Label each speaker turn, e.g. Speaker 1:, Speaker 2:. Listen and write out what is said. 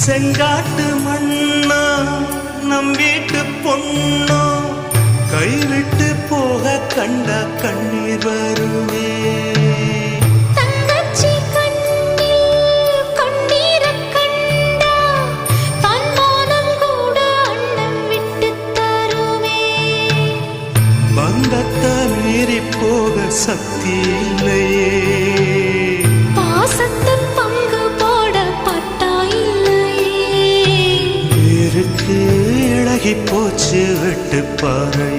Speaker 1: செங்காட்டு மண்ணா நம் வீட்டு பொண்ணோ கைவிட்டு போக கண்ட கண்ணீர் வருமே. பந்தத்தை மீறி போக சக்தி இல்லையே,
Speaker 2: பாசத்தை பங்கு போட பட்டா இல்லையே.
Speaker 1: வேருக்கு இழகி போச்சு வெட்டு பாறை